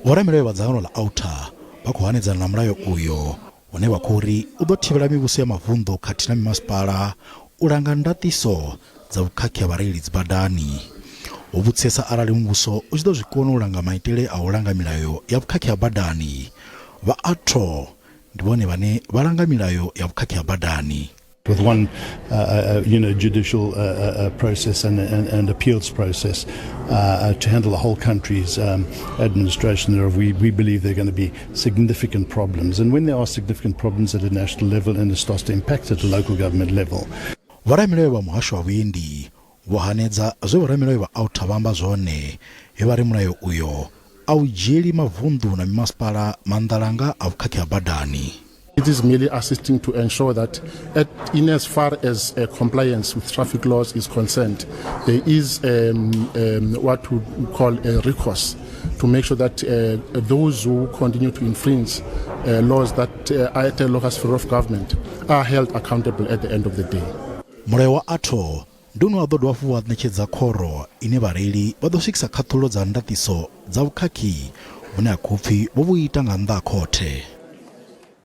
Vhareili vha dzangano la Aarto vha Khanedzano na mulayo uyo une wa khori u ḓo thivhela mivhuso ya mavunḓu khathihi na mimasipala u langa ndatiso dza vhukhakhi ha vhareili dzibadani. U vhudzisa arali muvhuso u tshi ḓo zwikona u langa maitele a u langa milayo ya vhukhakhi ha badani, vha Aarto ndi vhone vhane vha langa milayo ya vhukhakhi ha badani. With one, judicial process and appeals process to handle the whole country's administration thereof, we believe there are going to be significant problems. And when there are significant problems at a national level and it starts to impact at a local government level. Vhareili vha Muhasho wa vhuendi vho hanedza zwe vhareili vha Aarto vha amba zwone he vha ri mulayo uyo a u dzhieli mavunḓu na mimasipala maanḓalanga a vhukhakhi ha badani. It is merely assisting to ensure that in as far as compliance with traffic laws is concerned, there is what we call a recourse to make sure that those who continue to infringe laws that are at a local sphere of government are held accountable at the end of the day. Mulayo wa Aarto ndi une wa ḓo dovha futhi wa ṋetshedza khoro ine vhareili vha ḓo swikisa khathulo dza ndatiso dza vhukhakhi vhune ha khou pfi vho vhu ita nga nnḓa ha khothe.